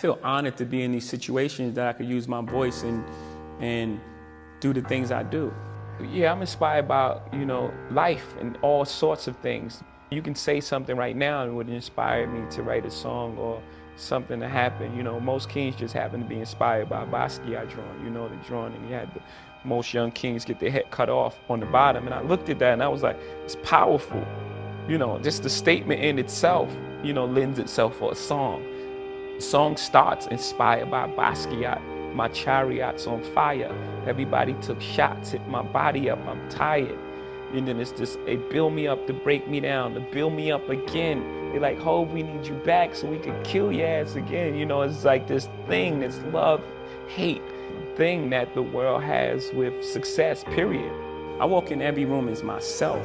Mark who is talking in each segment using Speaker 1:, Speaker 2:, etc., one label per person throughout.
Speaker 1: feel honored to be in these situations that I could use my voice and do the things I do. Yeah, I'm inspired by, life and all sorts of things. You can say something right now and it would inspire me to write a song or something to happen. Most kings just happen to be inspired by Basquiat drawing, the drawing, and you had most young kings get their head cut off on the bottom. And I looked at that and I was like, it's powerful. Just the statement in itself, lends itself for a song. The song starts inspired by Basquiat. My chariot's on fire. Everybody took shots, hit my body up, I'm tired. And then it's just, they build me up to break me down, to build me up again. They're like, Hov, we need you back so we can kill your ass again. It's like this thing, this love, hate thing that the world has with success, period. I walk in every room as myself.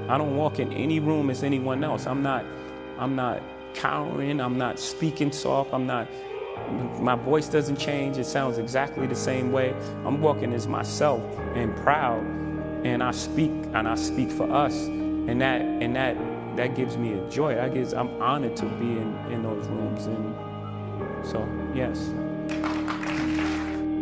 Speaker 1: I don't walk in any room as anyone else. I'm not cowering, I'm not speaking soft, my voice doesn't change, it sounds exactly the same way. I'm walking as myself and proud, and I speak for us, and that gives me a joy. I'm honored to be in those rooms, and so yes.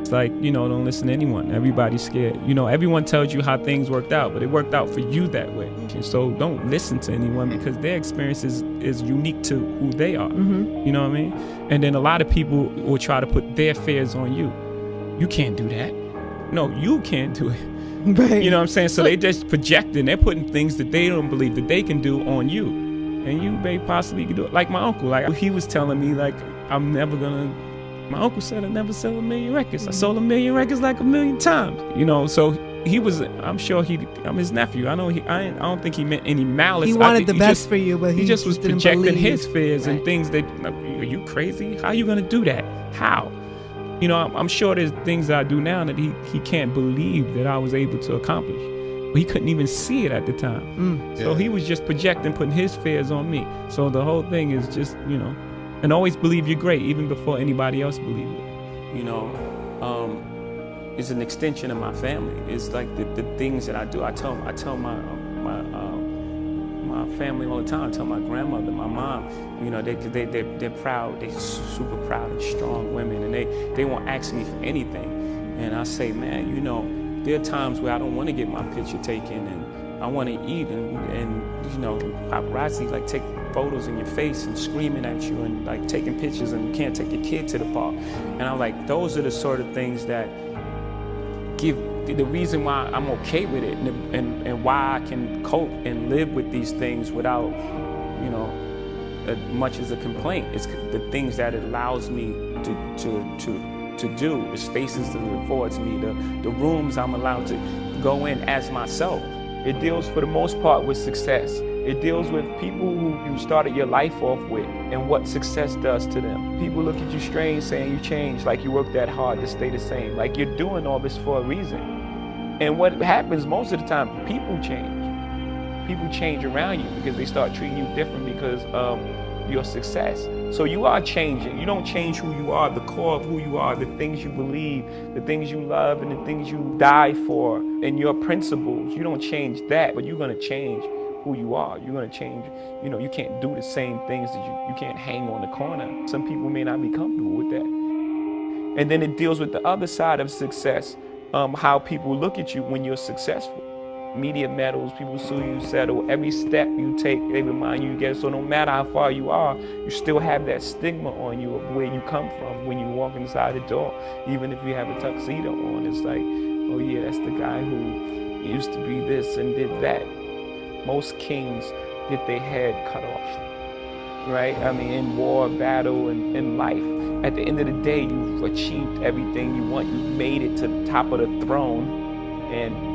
Speaker 1: It's like, don't listen to anyone. Everybody's scared. Everyone tells you how things worked out, but it worked out for you that way. And so don't listen to anyone because their experience is unique to who they are. Mm-hmm. You know what I mean? And then a lot of people will try to put their fears on you. You can't do that. No, you can't do it. Right. You know what I'm saying? So they just projecting, they're putting things that they don't believe that they can do on you. And you may possibly do it. Like my uncle, he was telling me, my uncle said I never sell 1 million records. I sold 1 million records like 1 million times. So he was, I'm sure I'm his nephew. I don't think he meant any malice.
Speaker 2: He wanted the best for you, but
Speaker 1: he just was projecting his fears
Speaker 2: right.
Speaker 1: and things that, are you crazy? How are you going to do that? How? I'm sure there's things that I do now that he can't believe that I was able to accomplish. But he couldn't even see it at the time. So he was just projecting, putting his fears on me. So the whole thing is just, and always believe you're great, even before anybody else believes it. It's an extension of my family. It's like the things that I do. I tell my family all the time. I tell my grandmother, my mom, they're proud. They're super proud and strong women, and they won't ask me for anything. And I say, man, there are times where I don't want to get my picture taken, and I want to eat, and paparazzi take photos in your face and screaming at you and taking pictures, and you can't take your kid to the park. And I'm like, those are the sort of things that give the reason why I'm okay with it, and why I can cope and live with these things without, much as a complaint. It's the things that it allows me to do, the spaces that it affords me, the rooms I'm allowed to go in as myself. It deals for the most part with success. It deals with people who you started your life off with and what success does to them. People look at you strange saying you changed, like you worked that hard to stay the same, like you're doing all this for a reason. And what happens most of the time, people change. People change around you because they start treating you different because of your success. So you are changing. You don't change who you are, the core of who you are, the things you believe, the things you love, and the things you die for, and your principles. You don't change that, but you're going to change who you are. You're going to change. You can't do the same things that you can't hang on the corner. Some people may not be comfortable with that. And then it deals with the other side of success, how people look at you when you're successful. Media medals, people sue you, settle. Every step you take, they remind you again. So no matter how far you are, you still have that stigma on you of where you come from when you walk inside the door. Even if you have a tuxedo on, it's like, oh yeah, that's the guy who used to be this and did that. Most kings get their head cut off, right? In war, battle, and in life. At the end of the day, you've achieved everything you want. You've made it to the top of the throne, and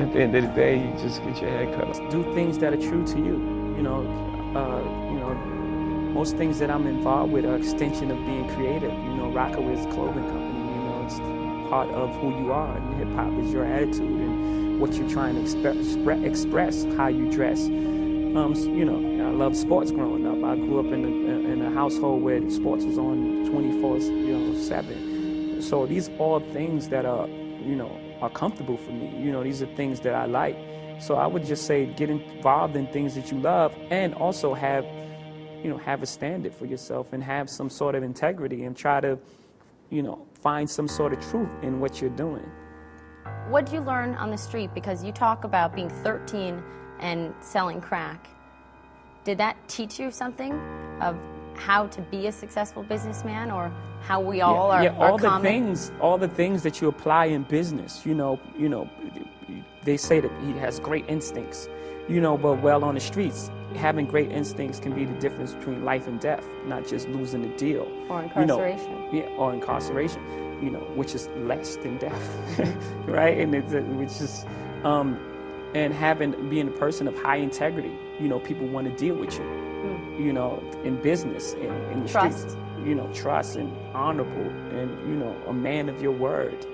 Speaker 1: at the end of the day, you just get your head cut off. Do things that are true to you. Most things that I'm involved with are extension of being creative. Rockaway's clothing company. It's part of who you are, and hip hop is your attitude and what you're trying to express, how you dress. I love sports growing up. I grew up in a household where sports was on 24/7. So these are all things that are comfortable for me. These are things that I like. So I would just say get involved in things that you love, and also have have a standard for yourself and have some sort of integrity and try to, find some sort of truth in what you're doing.
Speaker 2: What did you learn on the street? Because you talk about being 13 and selling crack. Did that teach you something of how to be a successful businessman, or how we all are
Speaker 1: all
Speaker 2: common?
Speaker 1: all the things that you apply in business. They say that he has great instincts, but on the streets, having great instincts can be the difference between life and death, not just losing a deal.
Speaker 2: Or incarceration.
Speaker 1: Or incarceration, which is less than death, right? And and being a person of high integrity, people want to deal with you. In business, in the
Speaker 2: trust.
Speaker 1: Streets, trust and honorable, and a man of your word.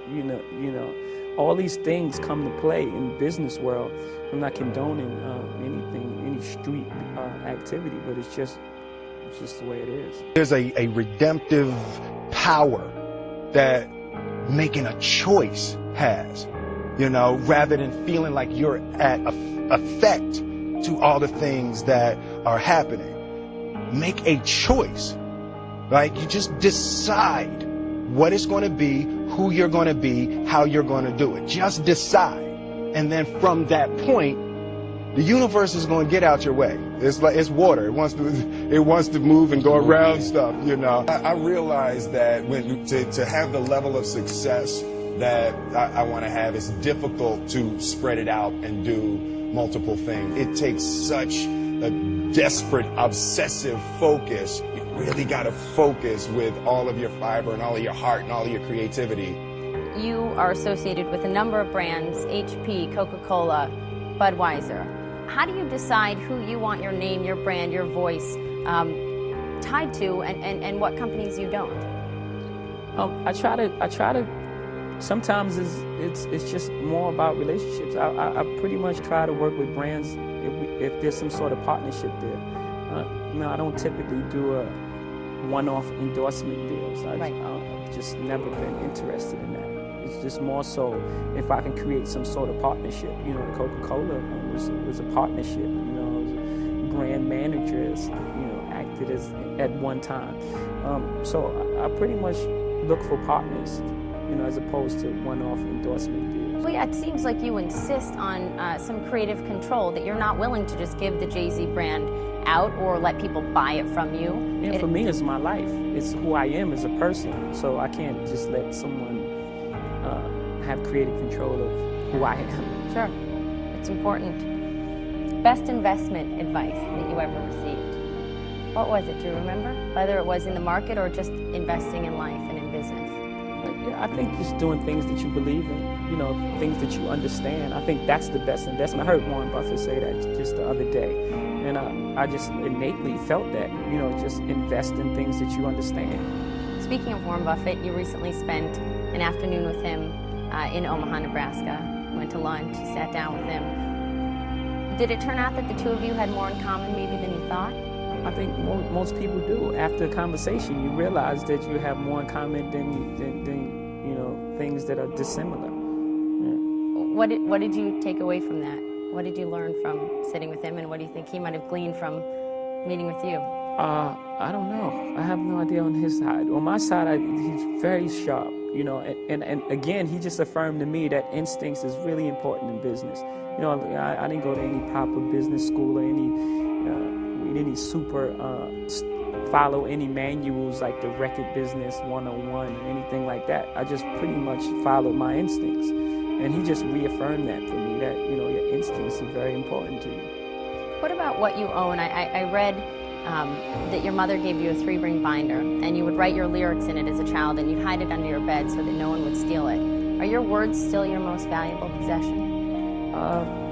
Speaker 1: All these things come to play in the business world. I'm not condoning any street activity, but it's just the way it is.
Speaker 3: There's a redemptive power that making a choice has, rather than feeling like you're at effect to all the things that are happening. Make a choice. Like, you just decide what it's going to be, who you're going to be, how you're going to do it. Just decide. And then from that point, the universe is going to get out your way. It's water. It wants to move and go around stuff, I realize that to have the level of success that I want to have, it's difficult to spread it out and do multiple things. It takes such a desperate, obsessive focus. You really got to focus with all of your fiber and all of your heart and all of your creativity.
Speaker 2: You are associated with a number of brands, HP, Coca-Cola, Budweiser. How do you decide who you want your name, your brand, your voice tied to, and what companies you don't?
Speaker 1: I try to. Sometimes it's just more about relationships. I pretty much try to work with brands if there's some sort of partnership there. I don't typically do a one-off endorsement deals. I've just never been interested in that. It's just more so if I can create some sort of partnership. Coca-Cola was a partnership. Brand managers, acted as at one time. So I pretty much look for partners, as opposed to one-off endorsement deals.
Speaker 2: Well, yeah, it seems like you insist on some creative control, that you're not willing to just give the Jay-Z brand out or let people buy it from you.
Speaker 1: Yeah, for me, it's my life. It's who I am as a person. So I can't just let someone have creative control of who I am.
Speaker 2: Sure, it's important. Best investment advice that you ever received? What was it? Do you remember? Whether it was in the market or just investing in life and in business?
Speaker 1: Yeah, I think just doing things that you believe in, things that you understand. I think that's the best investment. I heard Warren Buffett say that just the other day. And I just innately felt that, just invest in things that you understand.
Speaker 2: Speaking of Warren Buffett, you recently spent an afternoon with him in Omaha, Nebraska. Went to lunch, sat down with him. Did it turn out that the two of you had more in common maybe than you thought?
Speaker 1: I think most people do. After a conversation, you realize that you have more in common than things that are dissimilar. Yeah.
Speaker 2: What did you take away from that? What did you learn from sitting with him, and what do you think he might have gleaned from meeting with you?
Speaker 1: I don't know. I have no idea on his side. On my side, he's very sharp, and again, he just affirmed to me that instincts is really important in business. I didn't go to any proper business school or any super follow any manuals like the Record Business 101 or anything like that. I just pretty much followed my instincts. And he just reaffirmed that for me, that, your instincts are very important to you.
Speaker 2: What about what you own? I read that your mother gave you a 3-ring binder, and you would write your lyrics in it as a child, and you'd hide it under your bed so that no one would steal it. Are your words still your most valuable possession?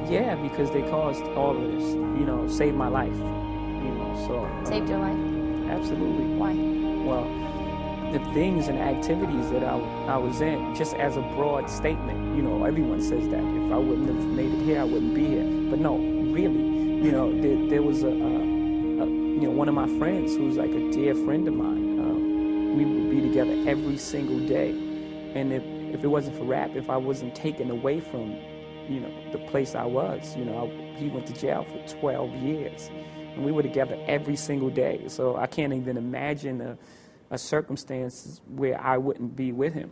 Speaker 1: Yeah, because they caused all of this, saved my life, so.
Speaker 2: Saved your life?
Speaker 1: Absolutely.
Speaker 2: Why?
Speaker 1: Well, the things and activities that I was in, just as a broad statement, everyone says that. If I wouldn't have made it here, I wouldn't be here. But no, really, there was one of my friends who's like a dear friend of mine. We would be together every single day. And if it wasn't for rap, if I wasn't taken away from you know, the place I was. You know, he went to jail for 12 years. And we were together every single day. So I can't even imagine a circumstance where I wouldn't be with him.